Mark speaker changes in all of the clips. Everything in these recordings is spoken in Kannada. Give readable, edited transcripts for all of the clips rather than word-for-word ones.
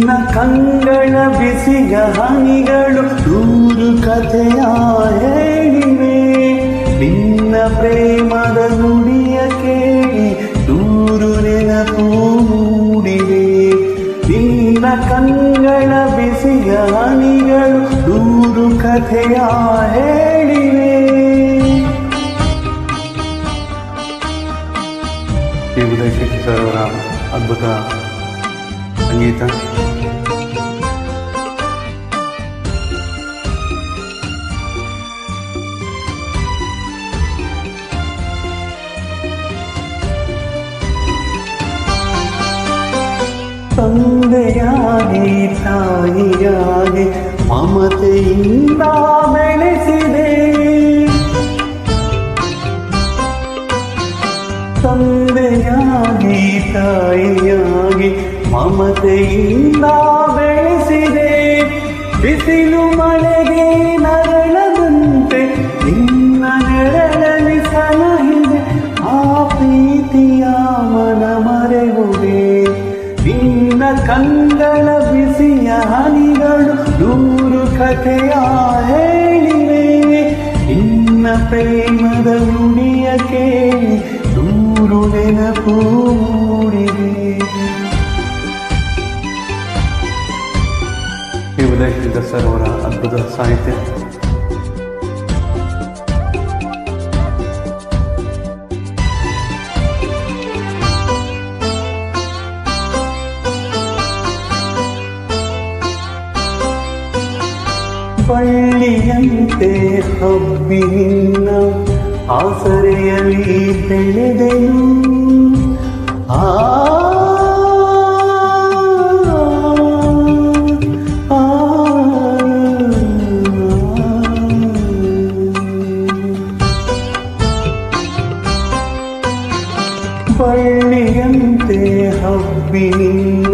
Speaker 1: ನಿನ್ನ ಕಂಗಳ ಬಿಸಿಯ ಹನಿಗಳು ನೂರು ಕಥೆಯ ಹೇಳಿವೆ. ನಿನ್ನ ಪ್ರೇಮದ ನುಡಿಯ ಕೇಳಿ ನೂರು ನೆನಪು ಮೂಡಿವೆ. ನಿನ್ನ ಕಂಗಳ ಬಿಸಿಯ ಹನಿಗಳು ನೂರು ಕಥೆಯ ಹೇಳಿವೆ. ಈ ಉದಯ್ ಶೆಟ್ಟಿ ಸರ್ ಅವರ ಅದ್ಭುತ ಸಂಗೀತ. ತಂದೆಯಾಗಿ ತಾಯಿಯಾಗಿ ಮಮತೆಯಿಂದ ಬೆಳೆಸಿದೆ. ತಂದೆಯಾಗಿ ತಾಯಿಯಾಗಿ ಮಮತೆಯಿಂದ ಬೆಳೆಸಿದೆ. ಬಿಸಿಲು ಮಳೆಗೆ ನರಳದಂತೆ ನಿನ್ನ ನೆರಳಲ್ಲಿ ಸಲಹಿದೆ. ಆ ಪ್ರೀತಿಯ ಮನ ಮರೆಯುವೆ. ನಿನ್ನ ಕಂಗಳ ಬಿಸಿಯ ಹನಿಗಳು ನೂರು ಕಥೆಯ ಹೇಳಿವೆ. ನಿನ್ನ ಪ್ರೇಮದ ನುಡಿಯ ಕೇಳಿ ನೂರು ನೆನಪು ಮೂಡಿವೆ. ಈ ಉದಯ್ ಶಂಕರ್ ಸರ್ ಅವರ ಅದ್ಭುತ ಸಾಹಿತ್ಯ. ಬಳ್ಳಿಯಂತೆ ಹಬ್ಬಿ ನಿನ್ನ ಆಸರೆಯಲ್ಲಿ ಬೆಳೆದೆನು. ಬಳ್ಳಿಯಂತೆ ಹಬ್ಬಿ ನಿನ್ನ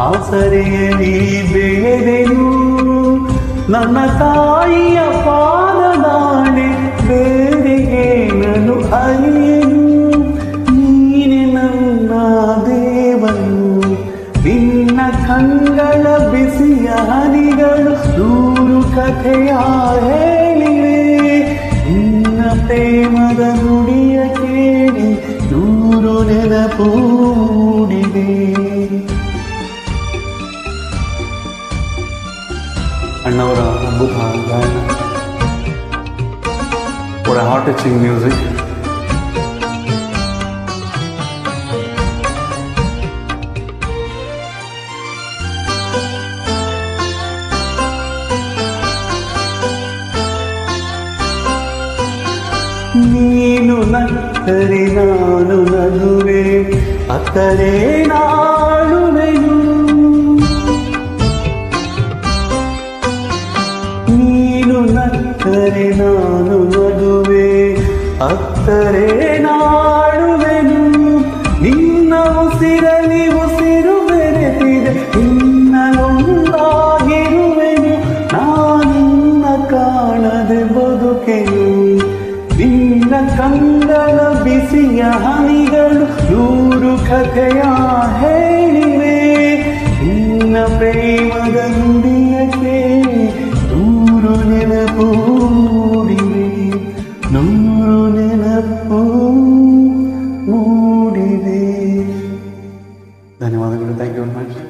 Speaker 1: ಆಸರೆಯಲ್ಲಿ ಬೆಳೆದೆನು. ನನ್ನ ತಾಯಿಯ ಪಾದದಾಣೆ ಬೇರೆಗೆ ನಾನು ಅರಿಯೆನು. ನೀನೆ ನನ್ನ ದೇವನು. ನಿನ್ನ ಕಂಗಳ ಬಿಸಿಯ ಹನಿಗಳು ನೂರು ಕಥೆಯ ಹೇಳಿವೆ. ನಿನ್ನ ಪ್ರೇಮದ ನುಡಿಯ ಕೇಳಿ ನೂರು ನೆನಪು ಮೂಡಿವೆ. ಅಣ್ಣವರ ಅದ್ಭುತ ಗಾಯನ. What a heart-touching music. ನೀನು ನಕ್ಕರೆ ನಾನು ನಗುವೆ, ಅತ್ತರೆ ನಾಳುವೆನು. ನೀನು ನಕ್ಕರೆ ನಾನು ನಗುವೆ, ಅತ್ತರೆ ನಾಳುವೆನು. ನಿನ್ನ ಉಸಿರಲಿ ಉಸಿರು ಬೆರೆತಿದೆ, ನಿನ್ನಲೊಂದಾಗಿರುವೆನು. ನಾನಿನ್ನ ಕಾಣದೆ ಬದುಕೆನು. ನಿನ್ನ ಕಂಗಳ ಬಿಸಿಯ ಹನಿಗಳು ನೂರು ಕಥೆಯ ಹೇಳಿವೆ. ನಿನ್ನ ಪ್ರೇಮದ ನುಡಿಯ ಕೇಳಿ ನೂರು ನೆನಪು ಮೂಡಿವೆ. ನೂರು ನೆನಪು ಮೂಡಿವೆ. ಧನ್ಯವಾದಗಳು. Thank you very much.